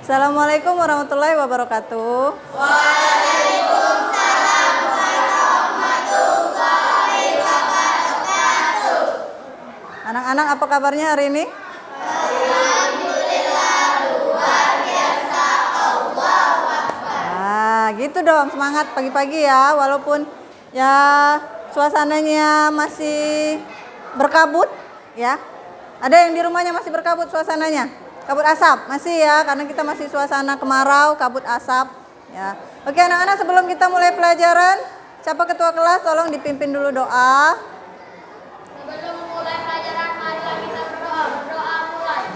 Assalamualaikum warahmatullahi wabarakatuh. Waalaikumsalam warahmatullahi wabarakatuh. Anak-anak, apa kabarnya hari ini? Alhamdulillah, luar biasa. Allahu Akbar. Nah, gitu dong, semangat pagi-pagi ya, walaupun ya suasananya masih berkabut ya. Ada yang di rumahnya masih berkabut suasananya? Kabut asap masih ya, karena kita masih suasana kemarau, kabut asap ya. Oke anak-anak, sebelum kita mulai pelajaran, siapa ketua kelas tolong dipimpin dulu doa. Sebelum mulai pelajaran, marilah kita berdoa. Berdoa mulai.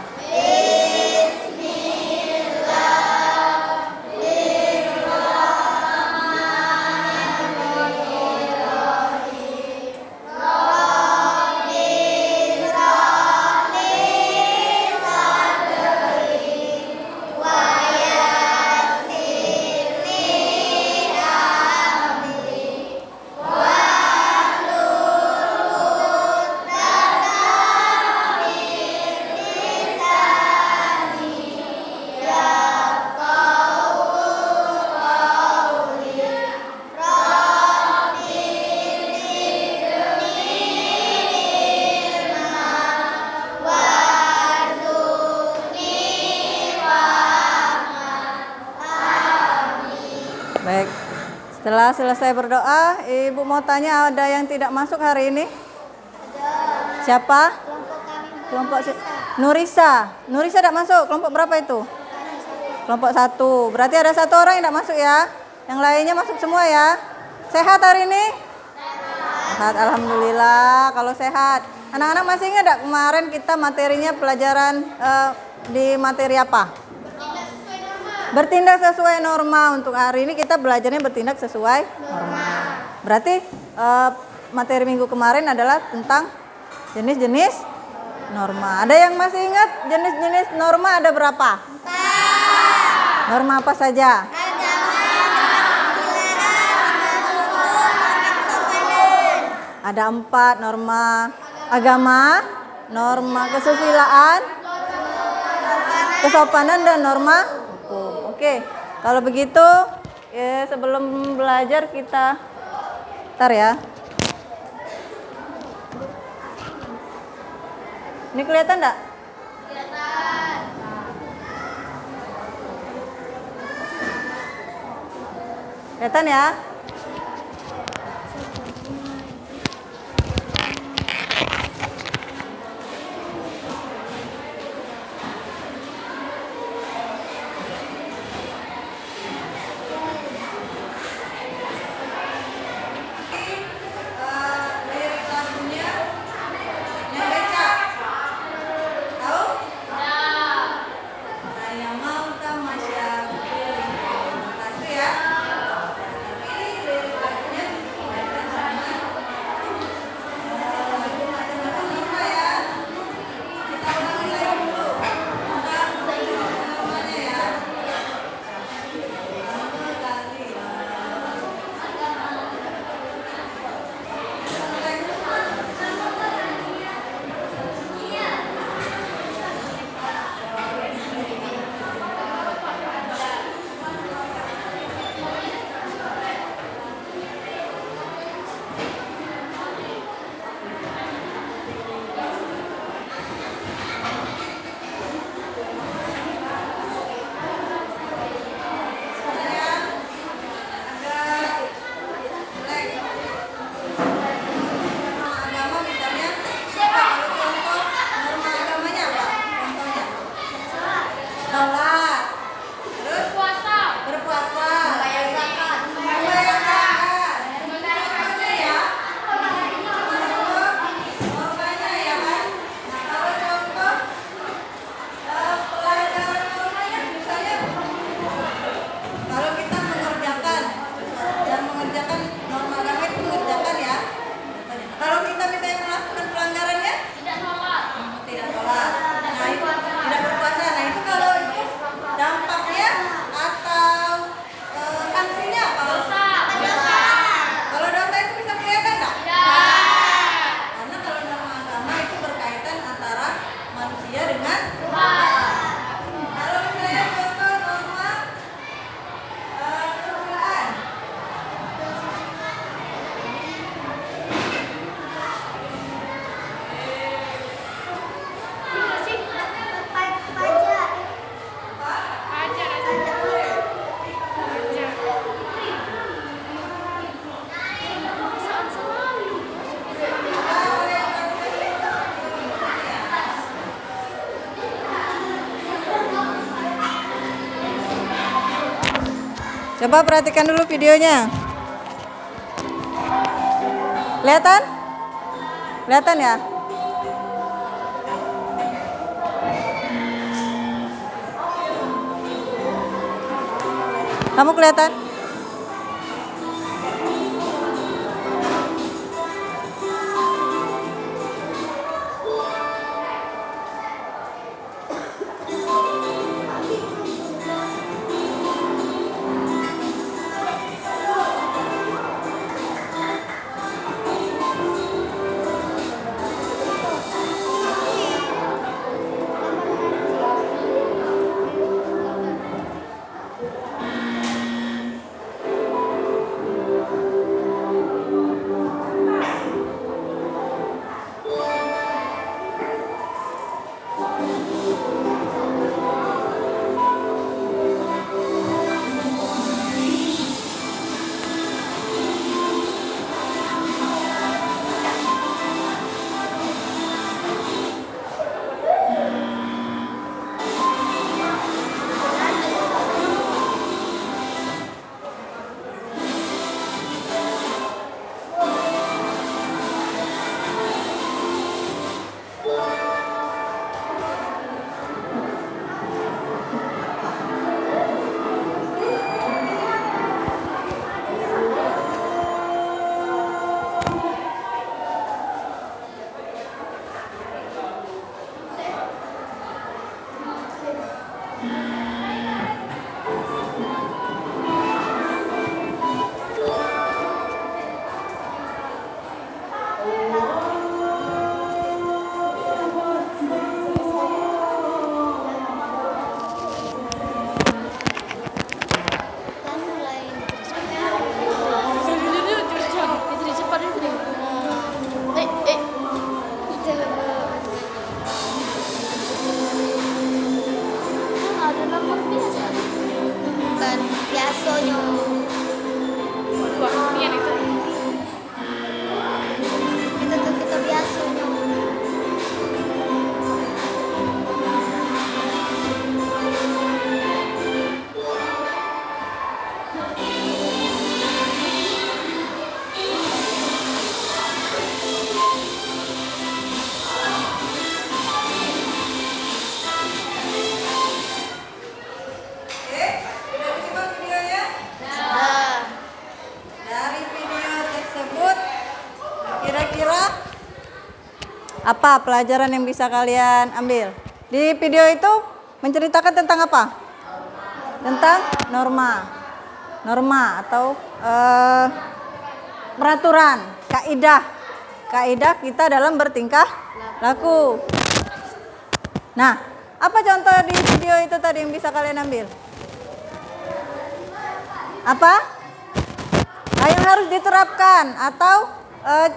Baik, setelah selesai berdoa, Ibu mau tanya, ada yang tidak masuk hari ini? Siapa? Kelompok Nurisa. Nurisa tidak masuk. Kelompok berapa itu? Kelompok 1. Berarti ada 1 orang yang tidak masuk ya. Yang lainnya masuk semua ya. Sehat hari ini? Sehat, alhamdulillah. Kalau sehat. Anak-anak masih ingat tidak kemarin kita materinya pelajaran di materi apa? Bertindak sesuai norma. Untuk hari ini kita belajarnya bertindak sesuai norma. Berarti materi minggu kemarin adalah tentang jenis-jenis norma. Ada yang masih ingat jenis-jenis norma ada berapa? 4. Norma apa saja? Ada 4 norma agama, norma kesusilaan, kesopanan, dan norma hukum. Oke, kalau begitu sebelum belajar kita ntar ya. Ini kelihatan enggak? Kelihatan. Kelihatan ya? Coba perhatikan dulu videonya. Kelihatan? Kelihatan ya? Kamu kelihatan? Apa pelajaran yang bisa kalian ambil? Di video itu menceritakan tentang apa? Tentang norma. Norma atau peraturan, kaidah. Kaidah kita dalam bertingkah laku. Nah, apa contoh di video itu tadi yang bisa kalian ambil? Apa? Nah, yang harus diterapkan atau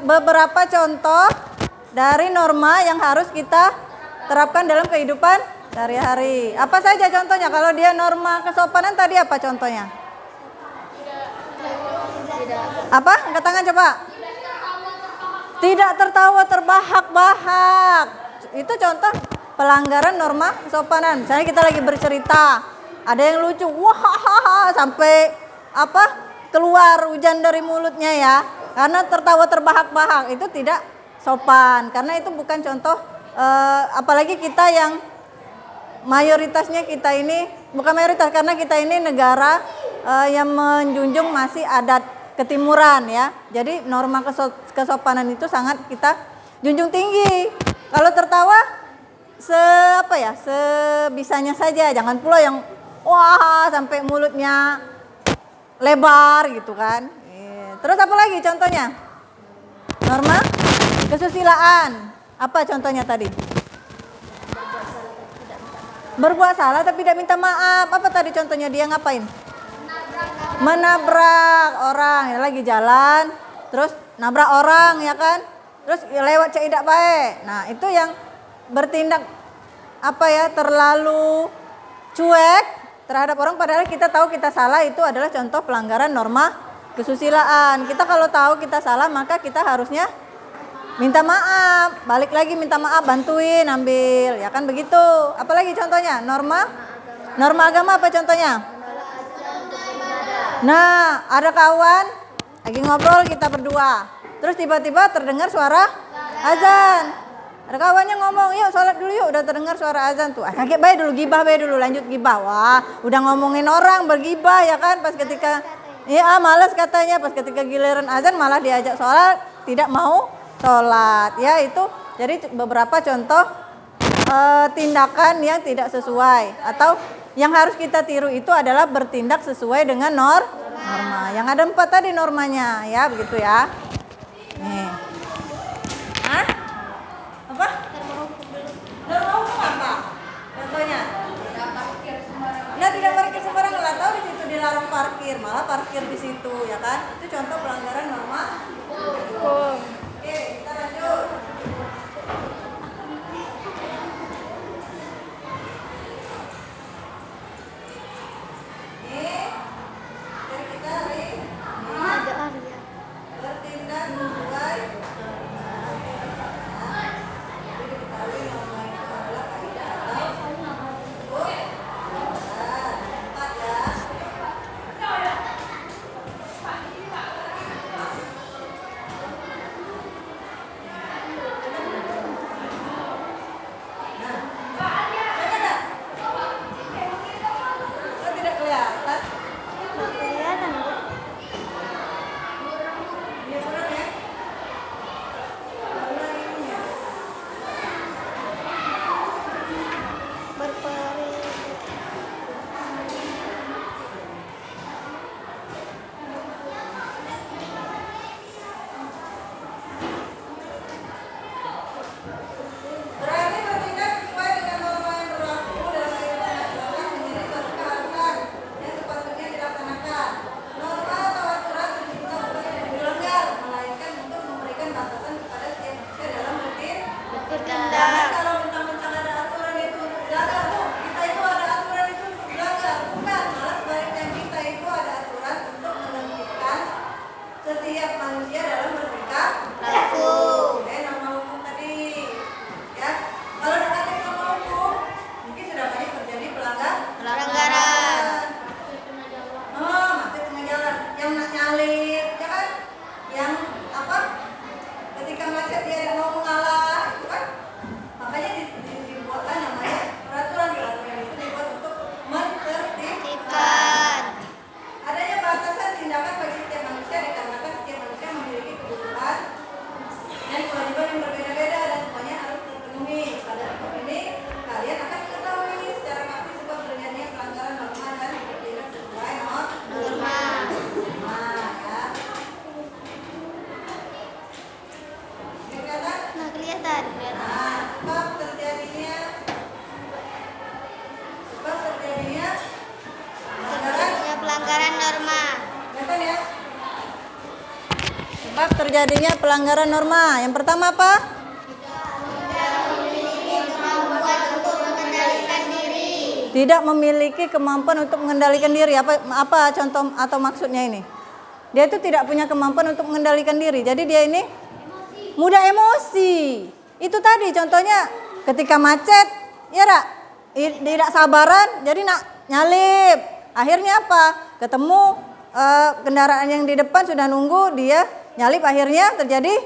beberapa contoh dari norma yang harus kita terapkan dalam kehidupan sehari-hari. Apa saja contohnya? Kalau dia norma kesopanan tadi apa contohnya? Apa? Angkat tangan coba. Tidak tertawa terbahak-bahak. Itu contoh pelanggaran norma kesopanan. Misalnya kita lagi bercerita, ada yang lucu, wah sampai apa? Keluar hujan dari mulutnya ya. Karena tertawa terbahak-bahak itu tidak sopan, karena itu bukan contoh, apalagi kita yang mayoritasnya kita ini, bukan mayoritas karena kita ini negara yang menjunjung masih adat ketimuran ya. Jadi norma kesopanan itu sangat kita junjung tinggi. Kalau tertawa sebisanya saja, jangan pula yang wah sampai mulutnya lebar gitu kan. Terus apa lagi contohnya? Norma kesusilaan. Apa contohnya tadi? Berbuat salah tapi tidak minta maaf. Apa tadi contohnya? Dia ngapain? Menabrak orang. Ya, lagi jalan terus nabrak orang ya kan. Terus lewat cek tidak baik. Nah, itu yang bertindak terlalu cuek terhadap orang, padahal kita tahu kita salah. Itu adalah contoh pelanggaran norma kesusilaan. Kita kalau tahu kita salah, maka kita harusnya minta maaf, balik lagi minta maaf, bantuin, ambil, ya kan begitu. Apalagi contohnya? Norma agama apa contohnya? Nah, ada kawan lagi ngobrol kita berdua. Terus tiba-tiba terdengar suara azan. Ada kawannya ngomong, yuk sholat dulu yuk. Udah terdengar suara azan tuh. Sakit baik dulu, gibah baik dulu, lanjut gibah. Wah, udah ngomongin orang bergibah ya kan. Pas ketika, ya malas katanya. Pas ketika giliran azan malah diajak sholat, tidak mau sholat. Ya itu, jadi beberapa contoh tindakan yang tidak sesuai. Atau yang harus kita tiru itu adalah bertindak sesuai dengan norma. Yang ada 4 tadi normanya, ya begitu ya. Nih. Hah? Apa? Norma hukum apa? Contohnya? Nah, tidak parkir sembarangan. Lah tahu di situ dilarang parkir, malah parkir di situ, ya kan? Itu contoh pelanggaran norma hukum. Oke, kita lanjut. Bertindak sesuai tidak kelihatan. Dia kurang ya? Karena ini ya. Berarti bertindak sesuai dengan norma yang berlaku dalam kehidupan masyarakat menjadi suatu keharusan yang sepatutnya dilaksanakan. Norma atau aturan tercipta bukan untuk dilanggar, melainkan untuk memberikan batasan kepada setiap manusia dalam bertindak. Kalau mentang-mentang ada aturan itu untuk dilanggar, Bu, kita itu ada aturan itu untuk dilanggar. Bukan, malah sebaliknya kita itu ada aturan untuk menertibkan setiap manusia dalam bertingkah laku. Norma hukum tadi. Ya, kalau dekat norma hukum, mungkin sudah banyak terjadi pelanggaran. Oh, macet tengah jalan, yang nak nyalip, ya kan? Yang apa? Ketika macet dia ada mau mengalah, itu kan? Makanya dibuatlah namanya peraturan itu dibuat untuk menertibkan. Adanya batasan tindakan bagi setiap manusia dikarenakan setiap manusia memiliki kebutuhan dan kewajiban yang berbeda-beda dan semuanya harus terpenuhi. Pada sebab ini kalian akan mengetahui secara pasti sebab terjadinya pelanggaran norma dan bertindak sesuai norma. Ya. Ini kelihatan? Nah, sebab terjadinya Pelanggaran norma. kelihatan ya? Sebab terjadinya pelanggaran norma. Yang pertama apa? Tidak memiliki kemampuan untuk mengendalikan diri. Apa contoh atau maksudnya ini? Dia itu tidak punya kemampuan untuk mengendalikan diri. Jadi dia ini mudah emosi. Itu tadi contohnya ketika macet, ya tidak sabaran, jadi nak nyalip. Akhirnya apa? Ketemu kendaraan yang di depan sudah nunggu, dia nyalip, akhirnya terjadi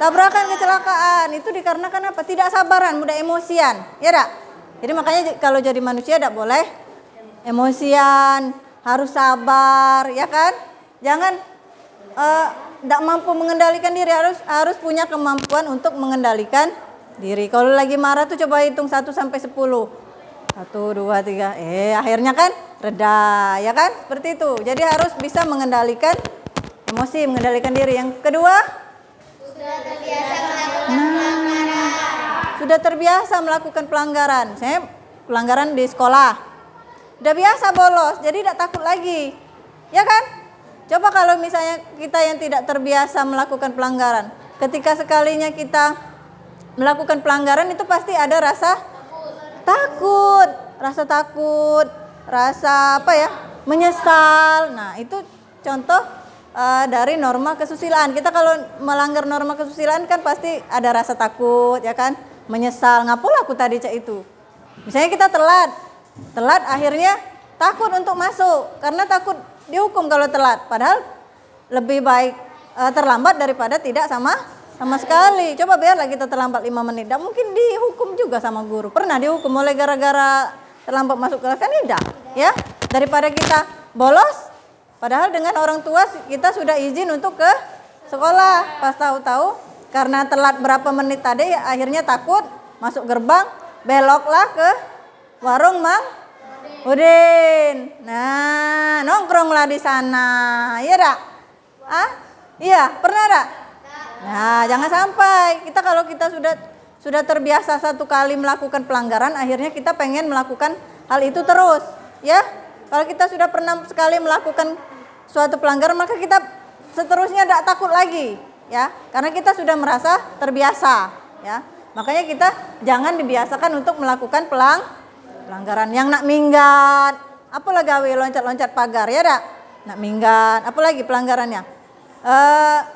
tabrakan, kecelakaan. Itu dikarenakan apa? Tidak sabaran, mudah emosian, ya tak? Jadi makanya kalau jadi manusia tidak boleh emosian, harus sabar, ya kan? Jangan tidak mampu mengendalikan diri, harus punya kemampuan untuk mengendalikan diri. Kalau lagi marah tuh coba hitung 1 sampai 10. 1, 2, 3. Akhirnya kan reda, ya kan? Seperti itu. Jadi harus bisa mengendalikan emosi, mengendalikan diri. Yang kedua, sudah terbiasa melakukan pelanggaran. Saya pelanggaran di sekolah. Udah biasa bolos, jadi tidak takut lagi. Ya kan? Coba kalau misalnya kita yang tidak terbiasa melakukan pelanggaran, ketika sekalinya kita melakukan pelanggaran itu pasti ada rasa takut, rasa apa ya? Menyesal. Nah, itu contoh dari norma kesusilaan. Kita kalau melanggar norma kesusilaan kan pasti ada rasa takut, ya kan? Menyesal, ngapain aku tadi cak itu. Misalnya kita telat akhirnya takut untuk masuk karena takut dihukum kalau telat. Padahal lebih baik terlambat daripada tidak sama sekali. Coba biarlah kita terlambat 5 menit. Tidak mungkin dihukum juga sama guru. Pernah dihukum oleh gara-gara terlambat masuk kelas kan tidak? Ya, daripada kita bolos. Padahal dengan orang tua kita sudah izin untuk ke sekolah. Pas tahu-tahu karena telat berapa menit tadi akhirnya takut masuk gerbang, beloklah ke warung Mang Udin. Nah, nongkronglah di sana. Iya dak? Iya, pernah dak? Nah, jangan sampai kalau kita sudah terbiasa satu kali melakukan pelanggaran, akhirnya kita pengen melakukan hal itu terus, ya. Kalau kita sudah pernah sekali melakukan suatu pelanggaran, maka kita seterusnya tidak takut lagi, ya. Karena kita sudah merasa terbiasa, ya. Makanya kita jangan dibiasakan untuk melakukan pelanggaran yang nak minggat. Apalah gawe loncat-loncat pagar, ya dak? Nak minggat, apalagi pelanggarannya?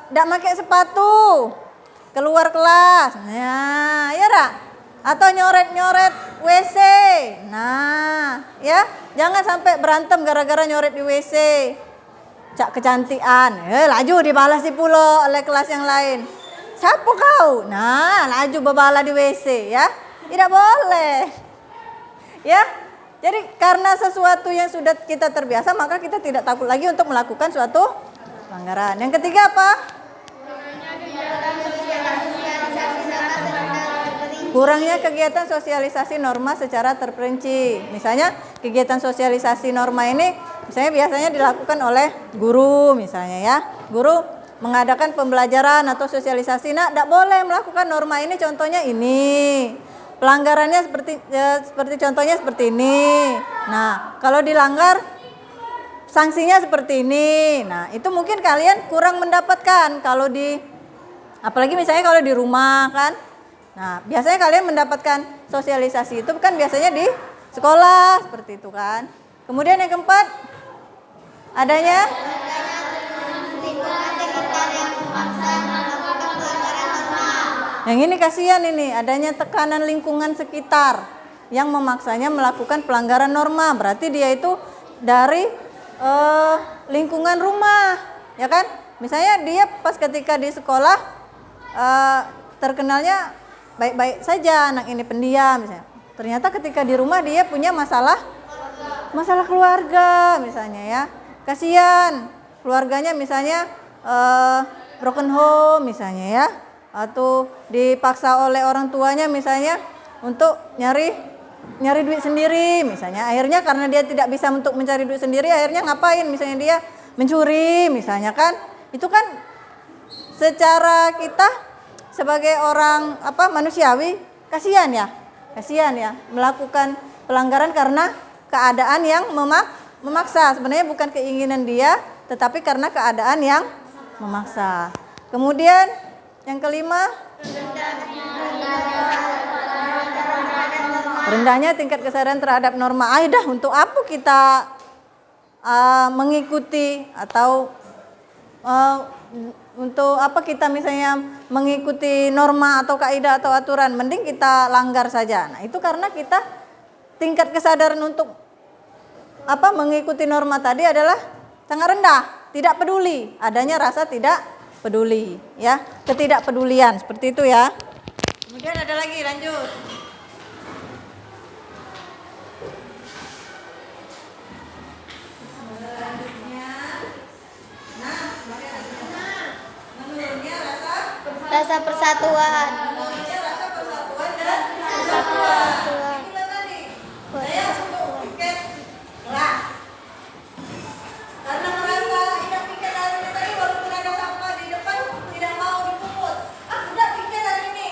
Ndak pakai sepatu keluar kelas, nah ya dak, atau nyoret WC, nah ya jangan sampai berantem gara-gara nyoret di WC, cak kecantian, laju dibalas di pulau oleh kelas yang lain, siapa kau, nah laju babala di WC, ya tidak boleh, ya. Jadi karena sesuatu yang sudah kita terbiasa maka kita tidak takut lagi untuk melakukan suatu pelanggaran. Yang ketiga apa? Kurangnya kegiatan sosialisasi norma secara terperinci. Misalnya kegiatan sosialisasi norma ini misalnya biasanya dilakukan oleh guru misalnya ya. Guru mengadakan pembelajaran atau sosialisasi. Nah, tidak boleh melakukan norma ini, contohnya ini. Pelanggarannya seperti contohnya seperti ini. Nah, kalau dilanggar sanksinya seperti ini. Nah, itu mungkin kalian kurang mendapatkan kalau apalagi misalnya kalau di rumah kan. Nah, biasanya kalian mendapatkan sosialisasi itu kan biasanya di sekolah seperti itu kan. Kemudian yang keempat, adanya yang ini kasihan ini, adanya tekanan lingkungan sekitar yang memaksanya melakukan pelanggaran norma. Berarti dia itu dari lingkungan rumah, ya kan? Misalnya dia pas ketika di sekolah terkenalnya baik-baik saja, anak ini pendiam misalnya. Ternyata ketika di rumah dia punya masalah keluarga misalnya ya. Kasihan keluarganya misalnya broken home misalnya ya. Atau dipaksa oleh orang tuanya misalnya untuk nyari duit sendiri misalnya. Akhirnya karena dia tidak bisa untuk mencari duit sendiri, akhirnya ngapain? Misalnya dia mencuri misalnya kan. Itu kan secara kita sebagai orang manusiawi kasihan ya melakukan pelanggaran karena keadaan yang memaksa. Sebenarnya bukan keinginan dia, tetapi karena keadaan yang memaksa. Kemudian yang kelima, rendahnya tingkat kesadaran terhadap norma. Dah, untuk apa kita mengikuti atau untuk apa kita misalnya mengikuti norma atau kaidah atau aturan, mending kita langgar saja. Nah, itu karena kita tingkat kesadaran untuk mengikuti norma tadi adalah sangat rendah, tidak peduli, adanya rasa tidak peduli, ya, ketidakpedulian seperti itu ya. Kemudian ada lagi, lanjut. Rasa persatuan. Rasa persatuan dan kesatuan. Itulah tadi. Saya untuk piket kelas. Karena merasa tidak piket hari ini tadi, walaupun ada sampah di depan tidak mau dipungut. Aku tidak piket hari ini.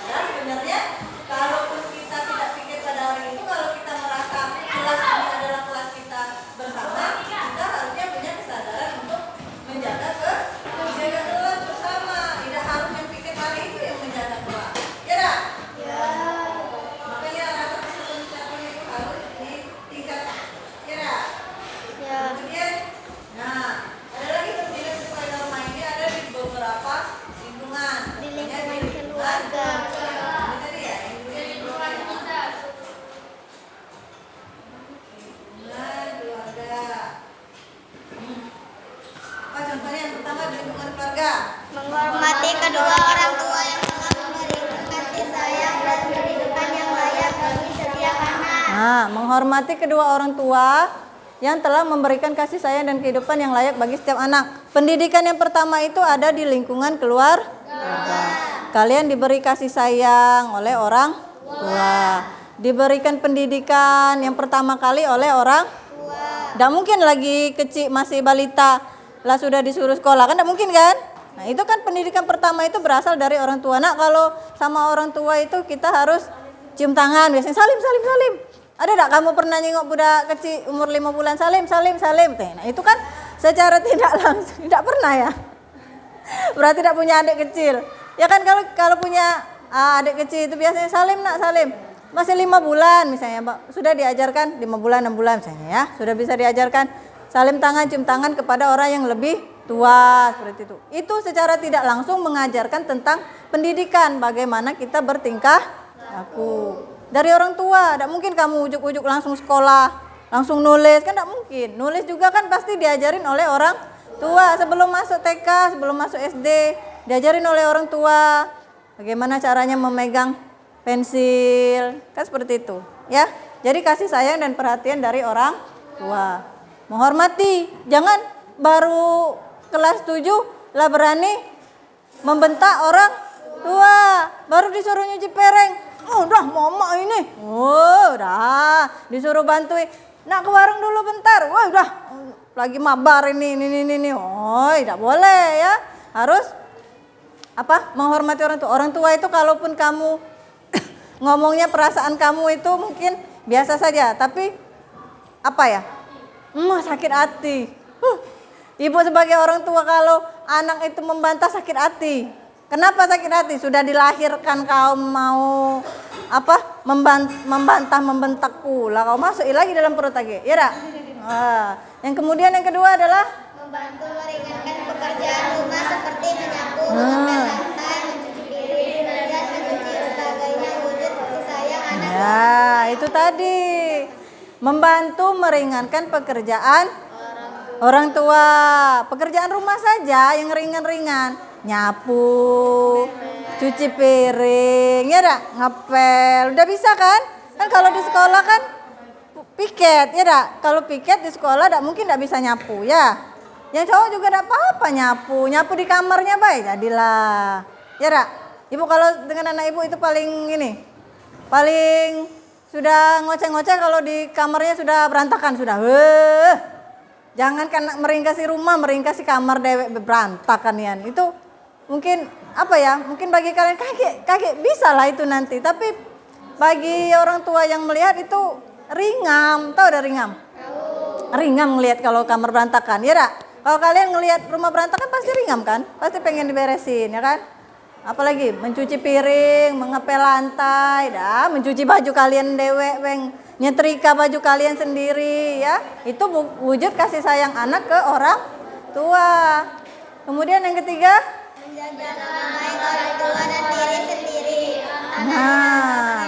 Ya sebenarnya kalaupun kita tidak piket pada hari itu, kalau kita merasa kelas ini adalah kelas kita bersama, kita harusnya punya kesadaran untuk menjaga kelas bersama. Tidak harus yang piket hari itu yang menjaga kelas. Ya dah? Ya. menghormati kedua orang tua yang telah memberikan kasih sayang dan kehidupan yang layak bagi setiap anak. Pendidikan yang pertama itu ada di lingkungan keluarga. Kalian diberi kasih sayang oleh orang tua. Diberikan pendidikan yang pertama kali oleh orang tua. Tidak mungkin lagi kecil masih balita lah sudah disuruh sekolah, kan tidak mungkin kan? Nah itu kan pendidikan pertama itu berasal dari orang tua. Nah kalau sama orang tua itu kita harus cium tangan, biasanya salim, salim, salim. Ada tidak kamu pernah nyengok budak kecil umur 5 bulan salim, salim, salim? Nah itu kan secara tidak langsung, tidak pernah ya. Berarti tidak punya adik kecil. Ya kan kalau punya adik kecil itu biasanya salim nak, salim. Masih 5 bulan misalnya, sudah diajarkan 5 bulan, 6 bulan misalnya ya. Sudah bisa diajarkan salim tangan, cium tangan kepada orang yang lebih tua seperti itu. Itu secara tidak langsung mengajarkan tentang pendidikan, bagaimana kita bertingkah laku. Dari orang tua, tidak mungkin kamu ujuk-ujuk langsung sekolah, langsung nulis, kan tidak mungkin. Nulis juga kan pasti diajarin oleh orang tua. Sebelum masuk TK, sebelum masuk SD, diajarin oleh orang tua. Bagaimana caranya memegang pensil, kan seperti itu. Ya, jadi kasih sayang dan perhatian dari orang tua. Menghormati, jangan baru kelas 7 lah berani membentak orang tua. Baru disuruh nyuci piring. Oh, udah mama ini. Oh, udah disuruh bantuin. Nak ke warung dulu bentar. Wah, udah lagi mabar ini. Oh, tidak boleh ya. Harus menghormati orang tua. Orang tua itu kalaupun kamu ngomongnya perasaan kamu itu mungkin biasa saja, tapi sakit hati. Ibu sebagai orang tua kalau anak itu membantah sakit hati. Kenapa sakit hati? Sudah dilahirkan kau mau membantah, membentak pula. Kau masuk lagi dalam perut lagi. Ya dak? Yang kemudian yang kedua adalah membantu meringankan pekerjaan rumah seperti menyapu, mengepel lantai, mencuci piring, dan mencuci sebagainya, wujud kasih sayang anak. Ya, itu tadi. Membantu meringankan pekerjaan orang tua. Pekerjaan rumah saja yang ringan-ringan. Nyapu, cuci piring, ya dak? Ngepel, udah bisa kan? Kan kalau di sekolah kan piket, ya dak? Kalau piket di sekolah mungkin tidak bisa nyapu, ya. Yang cowok juga tidak apa-apa nyapu di kamarnya baik, jadilah. Ya dak? Ibu kalau dengan anak ibu itu paling sudah ngoceh-ngoceh kalau di kamarnya sudah berantakan sudah. Jangan kan meringkasi rumah, meringkasi kamar dewek berantakan ya. Itu mungkin mungkin bagi kalian kakek bisa lah itu nanti, tapi bagi orang tua yang melihat itu ringam. Tahu ada ringam? Ringam ngelihat kalau kamar berantakan, ya dak? Kalau kalian ngelihat rumah berantakan pasti ringam kan? Pasti pengen diberesin, ya kan? Apalagi mencuci piring, mengepel lantai, mencuci baju kalian dewek, nyetrika baju kalian sendiri, ya. Itu wujud kasih sayang anak ke orang tua. Kemudian yang ketiga, menjaga nama baik orang tua dan diri sendiri. Nah,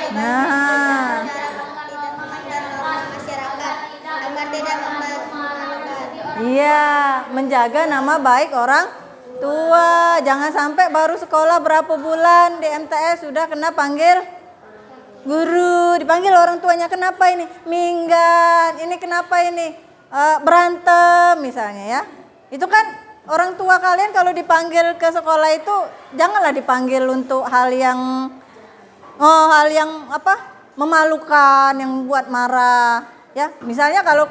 Tidak melanggar norma masyarakat agar tidak memalukan. Iya, menjaga nama baik orang tua. Jangan sampai baru sekolah berapa bulan di MTS sudah kena panggil guru, dipanggil orang tuanya, kenapa ini? Minggat, ini kenapa ini? Berantem misalnya ya. Itu kan orang tua kalian kalau dipanggil ke sekolah itu janganlah dipanggil untuk hal yang memalukan, yang membuat marah ya. Misalnya kalau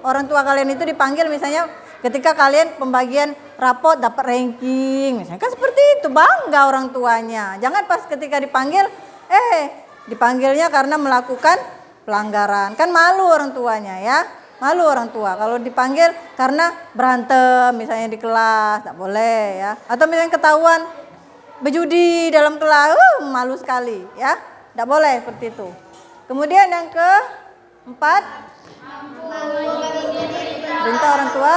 orang tua kalian itu dipanggil misalnya ketika kalian pembagian rapot dapat ranking misalnya, kan seperti itu, bangga orang tuanya. Jangan pas ketika dipanggil dipanggilnya karena melakukan pelanggaran, kan malu orang tuanya ya. Malu orang tua kalau dipanggil karena berantem misalnya di kelas, tak boleh ya. Atau misalnya ketahuan berjudi dalam kelas, malu sekali ya. Tak boleh seperti itu. Kemudian yang keempat, perintah orang tua.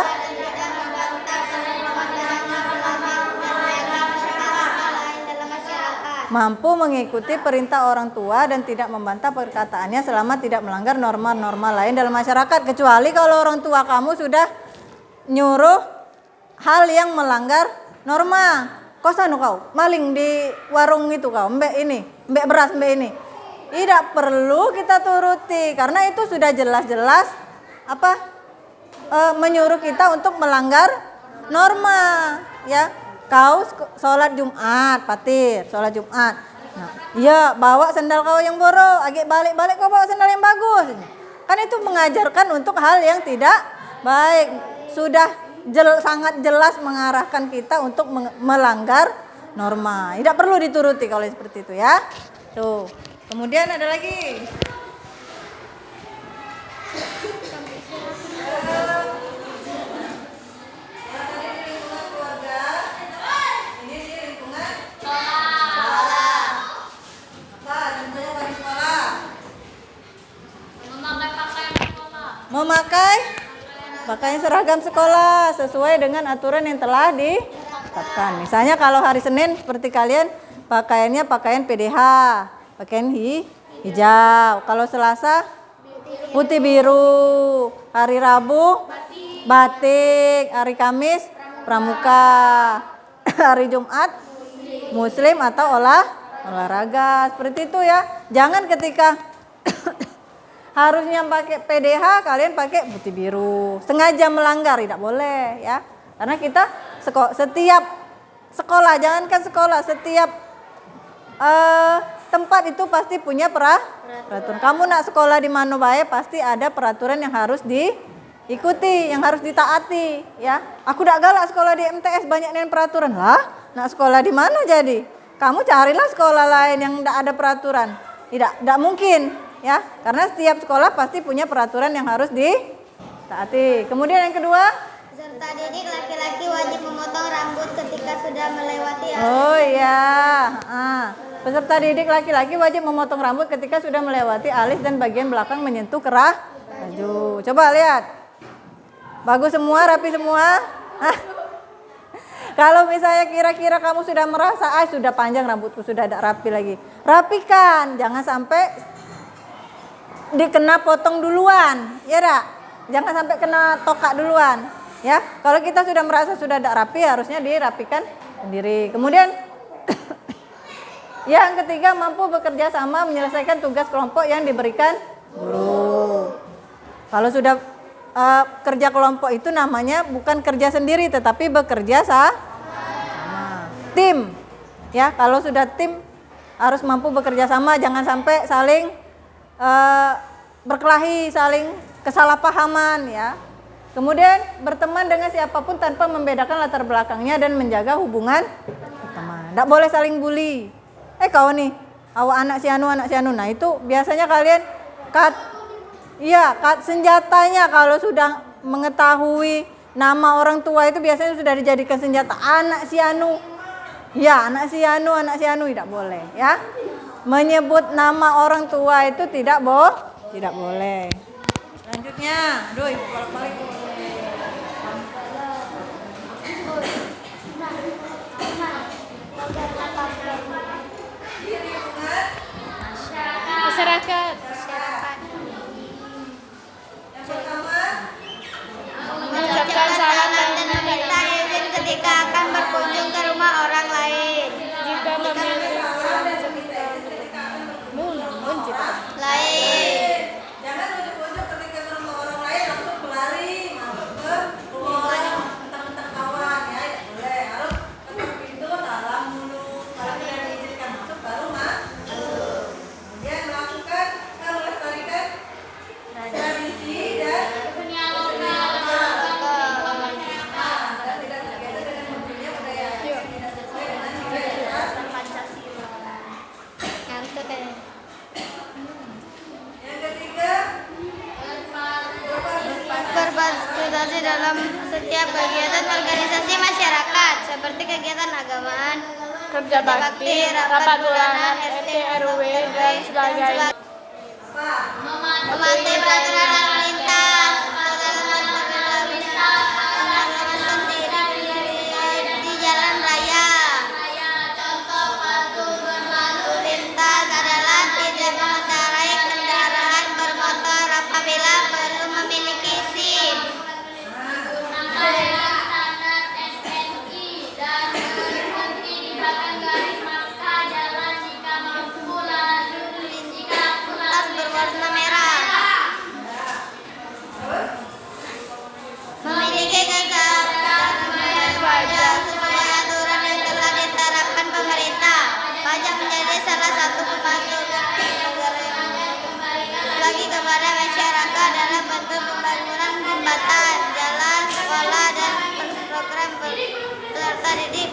Mampu mengikuti perintah orang tua dan tidak membantah perkataannya selama tidak melanggar norma-norma lain dalam masyarakat. Kecuali kalau orang tua kamu sudah nyuruh hal yang melanggar norma. Kau maling di warung itu kau, mbak beras mbak ini. Tidak perlu kita turuti karena itu sudah jelas-jelas menyuruh kita untuk melanggar norma, ya. Kau sholat Jumat, Patir, sholat Jumat. Nah, ya bawa sendal kau yang borok, agak balik-balik kau bawa sendal yang bagus. Kan itu mengajarkan untuk hal yang tidak baik. Sudah sangat jelas mengarahkan kita untuk melanggar norma. Tidak perlu dituruti kalau seperti itu ya. Tuh. Kemudian ada lagi. Memakai pakaian seragam sekolah sesuai dengan aturan yang telah ditetapkan. Misalnya kalau hari Senin seperti kalian pakaiannya pakaian PDH, pakaian hijau. Kalau Selasa putih biru, hari Rabu batik, hari Kamis pramuka, hari Jumat Muslim atau olahraga. Seperti itu ya. Jangan ketika harusnya pakai PDH kalian pakai putih biru, sengaja melanggar, tidak boleh ya. Karena kita setiap sekolah, jangankan sekolah, setiap tempat itu pasti punya peraturan. Kamu nak sekolah di mana baik pasti ada peraturan yang harus diikuti, yang harus ditaati ya. Aku tidak galak sekolah di MTS banyak dengan peraturan. Lah, nak sekolah di mana jadi? Kamu carilah sekolah lain yang tidak ada peraturan. Tidak mungkin. Ya, karena setiap sekolah pasti punya peraturan yang harus ditaati. Kemudian yang kedua, peserta didik laki-laki wajib memotong rambut ketika sudah melewati Oh iya, peserta didik laki-laki wajib memotong rambut ketika sudah melewati alis dan bagian belakang menyentuh kerah baju. Coba lihat, bagus semua, rapi semua. Kalau misalnya kira-kira kamu sudah merasa, sudah panjang rambutku, sudah tidak rapi lagi, rapikan, jangan sampai dikena potong duluan, ya dak? Jangan sampai kena tokak duluan, ya. Kalau kita sudah merasa sudah tidak rapi, harusnya dirapikan sendiri. Kemudian yang ketiga, mampu bekerja sama menyelesaikan tugas kelompok yang diberikan guru. Kalau sudah kerja kelompok itu namanya bukan kerja sendiri, tetapi bekerja sama. Tim, ya. Kalau sudah tim harus mampu bekerja sama, jangan sampai saling berkelahi, saling kesalahpahaman ya. Kemudian berteman dengan siapapun tanpa membedakan latar belakangnya dan menjaga hubungan teman. Tidak boleh saling bully. Kau nih, awak anak si anu. Nah itu biasanya kalian senjatanya kalau sudah mengetahui nama orang tua itu biasanya sudah dijadikan senjata. Anak si anu. Ya, anak si anu tidak boleh ya. Menyebut nama orang tua itu tidak boleh. Selanjutnya, ibu balik. Masyarakat. Yang pertama, Mengucapkan salam dan meminta izin ketika akan berkunjung ke rumah orang lain. jika memiliki Lain. jangan ujuk-ujuk ketika ke rumah orang lain langsung berlari masuk ke rumah orang mentang-mentang kawan ya, tidak boleh. Harus ketuk pintu, salam dulu. Kalau sudah diizinkan masuk baru masuk. Kemudian melakukan melestarikan tradisi dan dan tidak berkaitan dengan munculnya budaya yang tidak sesuai dengan nilai-nilai Pancasila. Ngantuk ya. Yang ketiga, Berpartisipasi dalam setiap kegiatan organisasi masyarakat seperti kegiatan agamaan, kerja bakti, rapat bulanan, RT, RW, dan sebagainya. mematuhi peraturan lalu lintas, di jalan raya. Lalu lintas adalah tidak mengendarai kendaraan bermotor apabila belum memiliki SIM.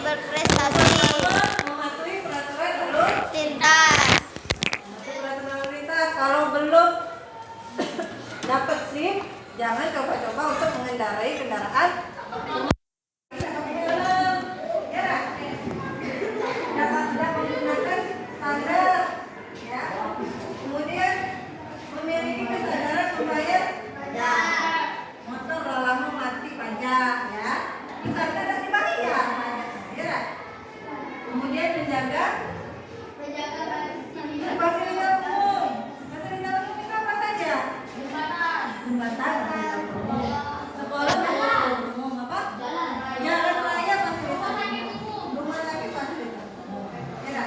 berprestasi. Mematuhi peraturan lalu Lintas. peraturan lalu lintas. Kalau belum dapat SIM, jangan coba-coba untuk mengendarai kendaraan. Dapat menggunakan standar, ya. Kemudian memiliki kesadaran membayar pajak. Motor lama mati pajak, ya. Itu Anda tidak dibayar pajaknya, ya. Kemudian menjaga fasilitas umum. Fasilitas umum itu apa saja? Jembatan. Sekolah umum apa? Jalan raya fasilitas umum. Rumah sakit fasilitas umum. Ya,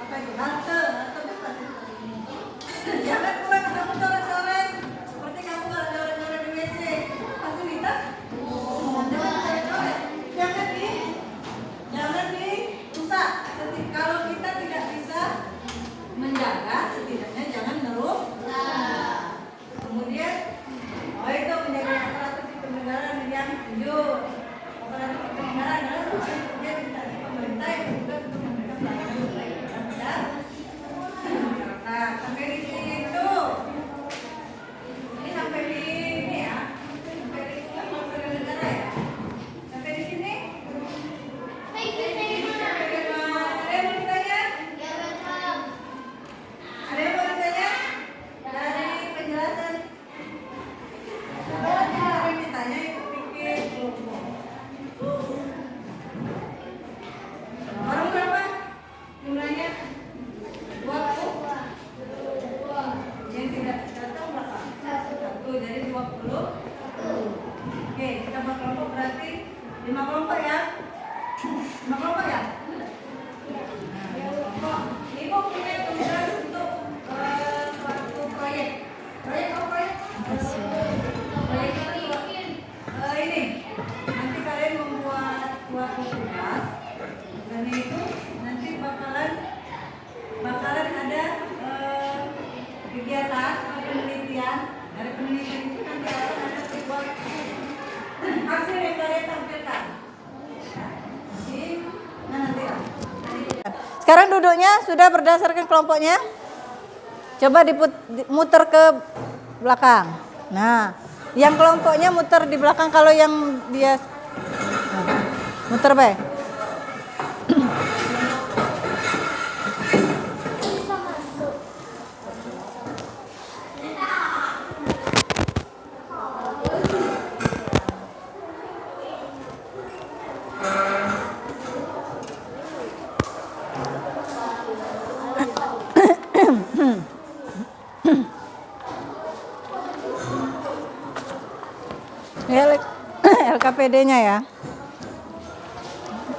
apa itu? Halte itu fasilitas umum. Jangan pulang kamu coret-coret seperti kamu kalau coret-coret di WC. Fasilitas umum. Jangan coret-coret. Jangan dirusak. Kalau kita tidak bisa menjaga, setidaknya jangan merusak. Kemudian, itu menjaga aparatur sipil negara yang jujur. Aparatur sipil negara adalah sebuah kerja di instansi pemerintah yang bertugas untuk memberikan pelayanan baik kepada masyarakat. Sampai di sini itu. Ini sampai di ini ya. Sampai di aparatur negara ya. Sampai di sini. Ada yang mau ditanya? Dari penjelasan. Ada yang ditanya ikut pikir kelompok. Orang berapa? Jumlahnya? 20. Yang tidak datang berapa? 1. Jadi 20. Oke, kita berkelompok berarti 5 kelompok ya? 5 kelompok ya? Ibu punya tugas untuk suatu proyek. Proyek apa proyek? Proyek ini. Nanti kalian membuat suatu tugas dan itu nanti bakalan ada kegiatan atau penelitian. Dari penelitian itu nanti akan ada sebuah hasil yang kalian tampilkan. Nanti ya. Sekarang duduknya sudah berdasarkan kelompoknya. Coba dimuter ke belakang. Nah, yang kelompoknya muter di belakang, kalau yang dia muter baik. LKPD-nya ya.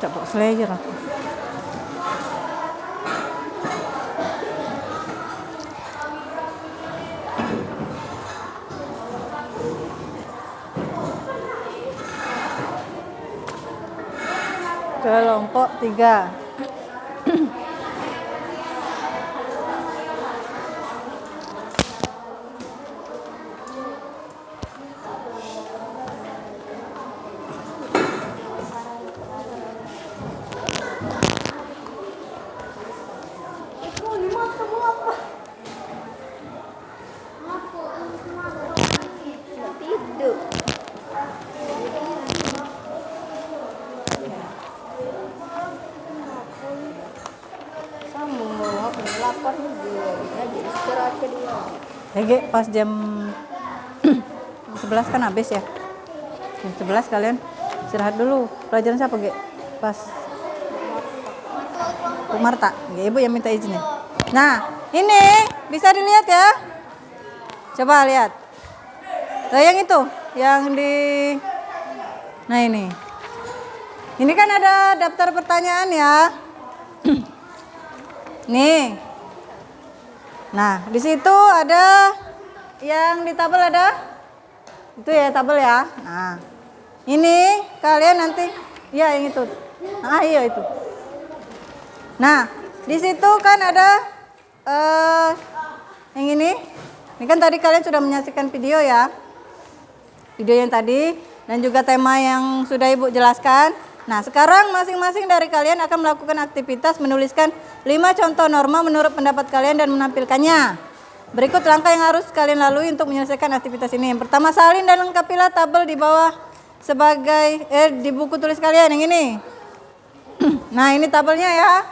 Coba selayer aku. Kelompok 3. Pas jam 11 kan habis ya. Jam 11 kalian istirahat dulu. Pelajaran siapa, Ge? Pas Bu Marta. Ge, Ibu yang minta izinnya. Nah, ini bisa dilihat ya. Coba lihat. Nah, yang itu, yang di Nah, ini. Ini kan ada daftar pertanyaan ya. Nih. Nah, di situ ada yang di tabel ada. Itu ya tabel ya. Nah, ini kalian nanti ya yang itu. Nah, iya itu. Nah, di situ kan ada yang ini. Ini kan tadi kalian sudah menyaksikan video ya. Video yang tadi dan juga tema yang sudah Ibu jelaskan. Nah, sekarang masing-masing dari kalian akan melakukan aktivitas menuliskan 5 contoh norma menurut pendapat kalian dan menampilkannya. Berikut langkah yang harus kalian lalui untuk menyelesaikan aktivitas ini. Yang pertama, salin dan lengkapilah tabel di bawah sebagai di buku tulis kalian yang ini. Nah, ini tabelnya ya.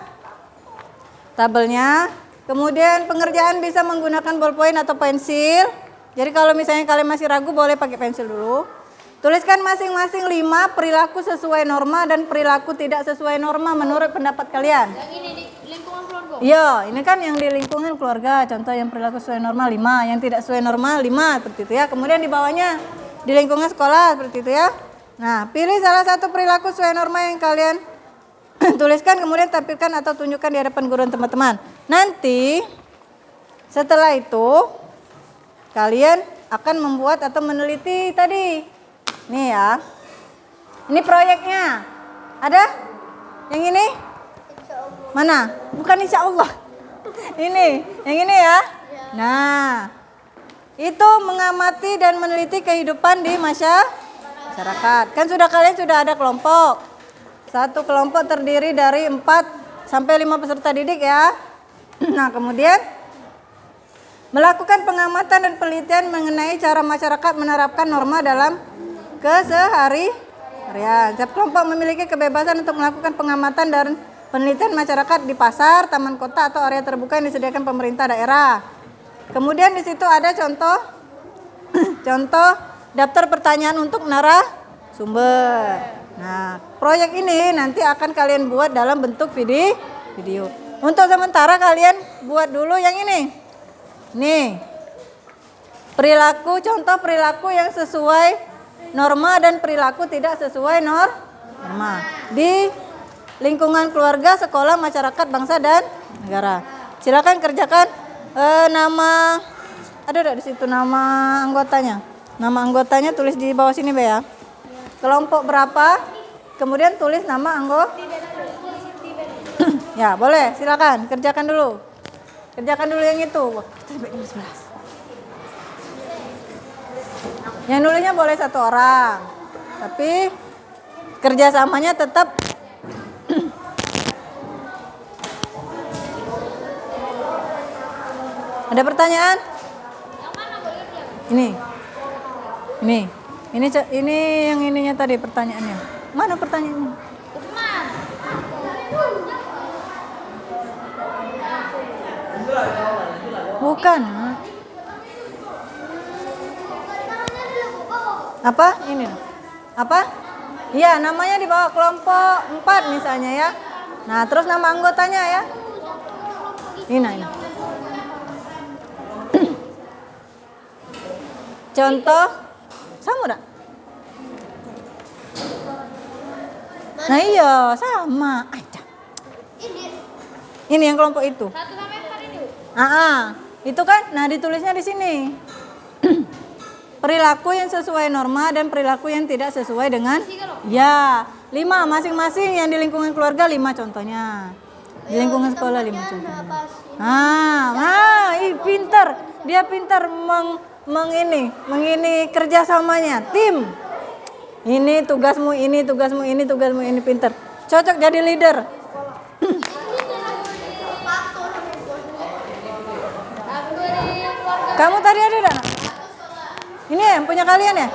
Tabelnya. Kemudian pengerjaan bisa menggunakan ballpoint atau pensil. Jadi kalau misalnya kalian masih ragu boleh pakai pensil dulu. Tuliskan masing-masing 5 perilaku sesuai norma dan perilaku tidak sesuai norma menurut pendapat kalian. Yang ini di lingkungan keluarga. Iya, ini kan yang di lingkungan keluarga. Contoh yang perilaku sesuai norma 5, yang tidak sesuai norma 5 seperti itu ya. Kemudian di bawahnya di lingkungan sekolah seperti itu ya. Nah, pilih salah satu perilaku sesuai norma yang kalian tuliskan, kemudian tampilkan atau tunjukkan di hadapan guru dan teman-teman. Nanti setelah itu kalian akan membuat atau meneliti tadi. Nih ya. Ini proyeknya. Ada? Yang ini? Mana? Bukan insya Allah. Ini, yang ini ya. Nah, itu mengamati dan meneliti kehidupan di masyarakat. Kan kalian sudah ada kelompok. Satu kelompok terdiri dari 4 sampai 5 peserta didik ya. Nah, kemudian melakukan pengamatan dan penelitian mengenai cara masyarakat menerapkan norma dalam keseharian. Setiap kelompok memiliki kebebasan untuk melakukan pengamatan dan penelitian masyarakat di pasar, taman kota atau area terbuka yang disediakan pemerintah daerah. Kemudian di situ ada contoh daftar pertanyaan untuk narasumber. Nah, proyek ini nanti akan kalian buat dalam bentuk video. Untuk sementara kalian buat dulu yang ini. Nih. Contoh perilaku yang sesuai norma dan perilaku tidak sesuai norma. Di lingkungan keluarga, sekolah, masyarakat, bangsa dan negara. Silakan kerjakan nama ada di situ nama anggotanya. Nama anggotanya tulis di bawah sini, Be ya. Kelompok berapa? Kemudian tulis nama anggota. Ya, boleh. Silakan kerjakan dulu. Kerjakan dulu yang itu. Yang nulisnya boleh 1 orang. Tapi kerjasamanya tetap Ada pertanyaan? Ini yang ininya tadi pertanyaannya. Mana pertanyaannya? Bukan. Apa? Ini. Apa? Iya, namanya di bawah kelompok 4 misalnya ya. Nah, terus nama anggotanya ya. Ini. Contoh sama enggak? Nah iya sama aja. Ini yang kelompok itu. Itu kan, nah ditulisnya di sini. Perilaku yang sesuai norma dan perilaku yang tidak sesuai dengan. Ya, 5 masing-masing yang di lingkungan keluarga 5 contohnya. Di lingkungan sekolah 5 contohnya. Pintar. Dia pintar mengini kerjasamanya tim. Ini tugasmu, ini tugasmu, ini tugasmu, ini pintar. Cocok jadi leader. Kamu tadi ada enggak? Ini yang punya kalian ya?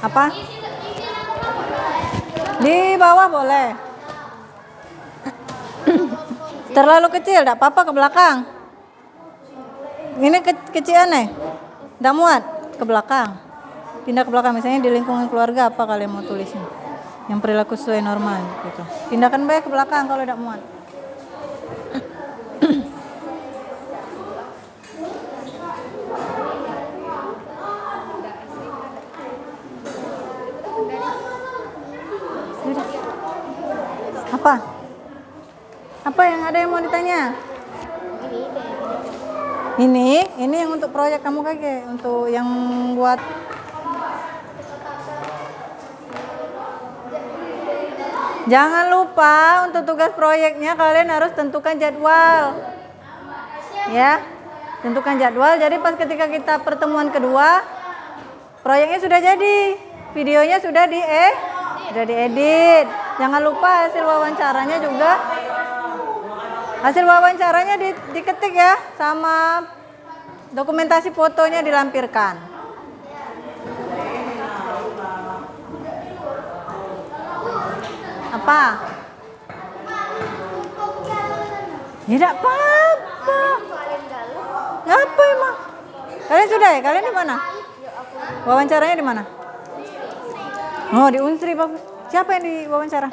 Apa? Di bawah boleh. Terlalu kecil, enggak apa-apa ke belakang. Ini kecilan nih. Enggak muat, ke belakang. Pindah ke belakang, misalnya di lingkungan keluarga apa kalian mau tulisnya? Yang perilaku sesuai normal gitu. Pindahkan baik ke belakang kalau enggak muat. Apa yang ada yang mau ditanya? Ini yang untuk proyek kamu kakek, untuk yang buat. Jangan lupa untuk tugas proyeknya kalian harus tentukan jadwal. Ya. tentukan jadwal. Jadi pas ketika kita pertemuan kedua, proyeknya sudah jadi, videonya sudah diedit. Jangan lupa hasil wawancaranya juga. Hasil wawancaranya diketik ya, sama dokumentasi fotonya dilampirkan. Apa? Tidak apa-apa. Apa emang? Kalian sudah ya? Kalian di mana? Wawancaranya di mana? Oh, di Unsri, bagus. Siapa yang diwawancara?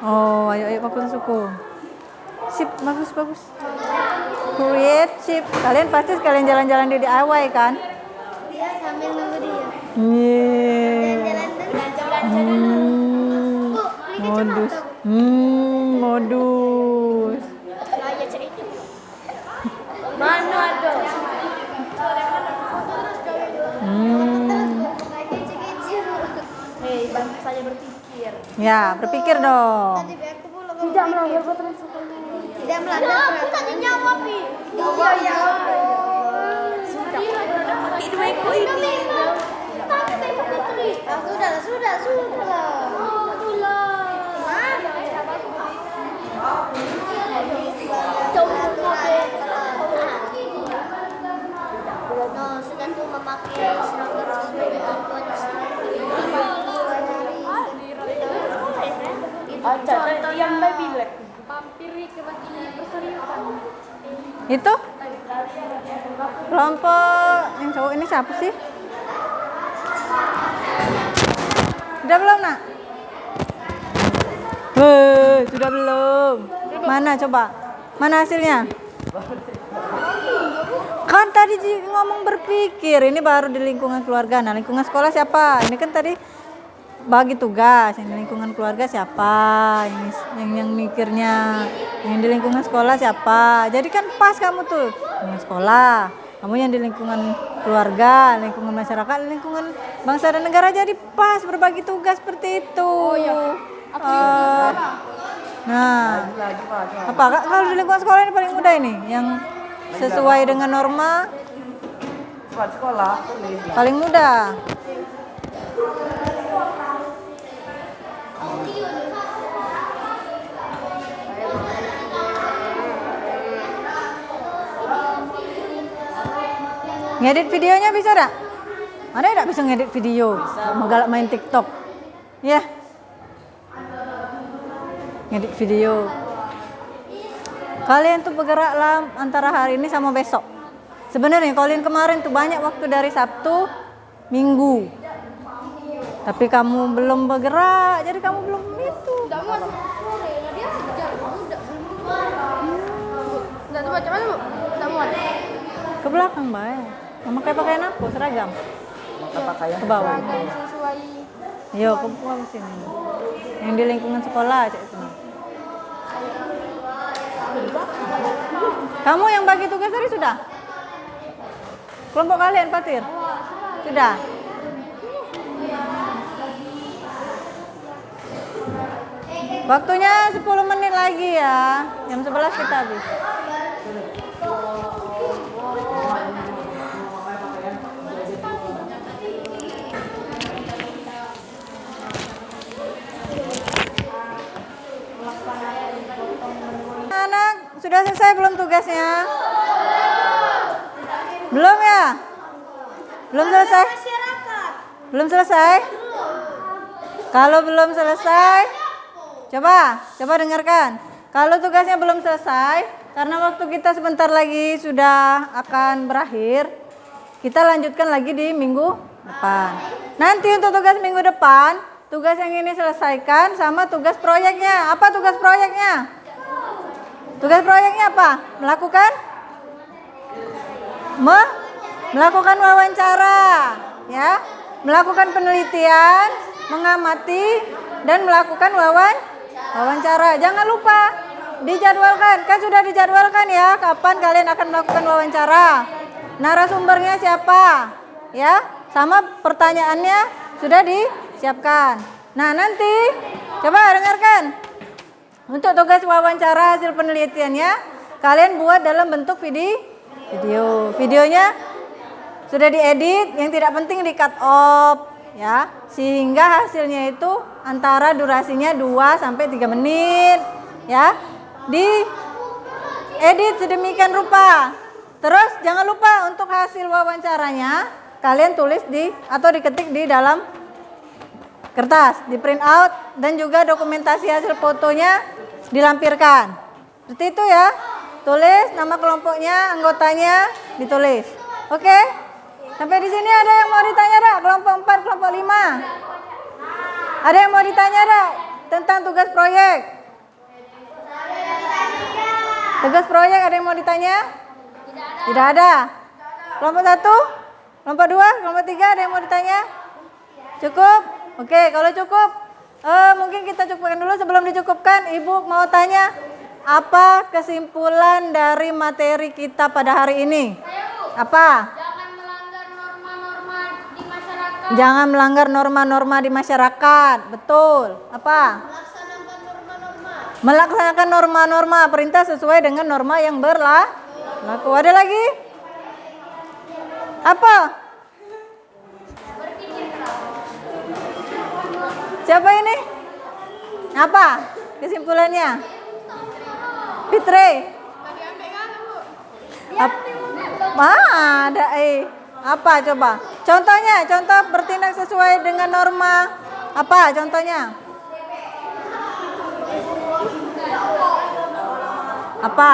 Oh, ayo bagus suku. Sip, bagus. Create sip. Kalian pasti sekalian jalan-jalan di DIY kan? Dia sambil nunggu dia. Jalan-jalan modus. Modus. Mana ada? Hei, bantu saya berpikir. Ya, berpikir dong. Tidak melanggar peraturan. Tadi jawab nih. Iya. Sudah. Idweku ini. Sudah. Sudah tuh memakai seragam sesuai dengan Ada yang baby black. Pampiri ke perseriusan. Itu kelompok yang cowok ini siapa sih? Sudah belum, Nak? Sudah belum. Mana coba? Mana hasilnya? Kan tadi ngomong berpikir, ini baru di lingkungan keluarga. Nah, lingkungan sekolah siapa? Ini kan tadi bagi tugas. Yang di lingkungan keluarga siapa? Yang mikirnya. Yang di lingkungan sekolah siapa? Jadi kan pas kamu tuh. Lingkungan sekolah. Kamu yang di lingkungan keluarga, lingkungan masyarakat, lingkungan bangsa dan negara, jadi pas berbagi tugas seperti itu. Nah, apa kalau di lingkungan sekolah ini paling mudah ini, yang sesuai dengan norma sekolah paling mudah. Ngedit videonya bisa tak? Ada yang tak bisa ngedit video? Mau galak main TikTok? Ya. Ngedit video. Kalian tuh bergeraklah antara hari ini sama besok. Sebenarnya kalian kemarin tuh banyak waktu dari Sabtu, Minggu. Tapi kamu belum bergerak, jadi kamu belum itu. Ke belakang, Mbak. Mama kayak pakaian apa? Seragam? Ke bawah. Yo, ke bawah sini. Yang di lingkungan sekolah, cek itu. Kamu yang bagi tugas tadi sudah? Kelompok kalian, Fatir? Sudah? Waktunya 10 menit lagi ya. Jam 11 kita habis. Anak, sudah selesai belum tugasnya? Belum ya? Belum selesai? Belum selesai? Kalau belum selesai, coba dengarkan. Kalau tugasnya belum selesai, karena waktu kita sebentar lagi sudah akan berakhir, kita lanjutkan lagi di minggu depan. Nanti untuk tugas minggu depan, tugas yang ini selesaikan sama tugas proyeknya. Apa tugas proyeknya? Tugas proyeknya apa? Melakukan wawancara, ya, melakukan penelitian, mengamati, dan melakukan wawancara. Jangan lupa dijadwalkan, kan sudah dijadwalkan ya, kapan kalian akan melakukan wawancara. Narasumbernya siapa, ya, sama pertanyaannya sudah disiapkan. Nah, nanti coba dengarkan. Untuk tugas wawancara hasil penelitiannya, kalian buat dalam bentuk video. Videonya sudah diedit, yang tidak penting di cut off ya, sehingga hasilnya itu antara durasinya 2 sampai 3 menit ya. Di edit sedemikian rupa. Terus jangan lupa untuk hasil wawancaranya kalian tulis atau diketik di dalam kertas, di print out, dan juga dokumentasi hasil fotonya dilampirkan. Seperti itu ya. Tulis nama kelompoknya, anggotanya ditulis. Oke? Sampai di sini ada yang mau ditanya enggak? Kelompok 4, kelompok 5. Ada yang mau ditanya enggak tentang tugas proyek? Tugas proyek ada yang mau ditanya? Tidak ada. Kelompok 1, kelompok 2, kelompok 3 ada yang mau ditanya? Cukup? Oke, kalau cukup mungkin kita cukupkan dulu. Sebelum dicukupkan, Ibu mau tanya, apa kesimpulan dari materi kita pada hari ini? Apa? Jangan melanggar norma-norma di masyarakat. Betul. Apa? Melaksanakan norma-norma perintah sesuai dengan norma yang berlaku. Ada lagi? Apa? Siapa ini? Apa kesimpulannya? Fitri. Ada apa coba? Contohnya, contoh bertindak sesuai dengan norma. Apa contohnya? Apa?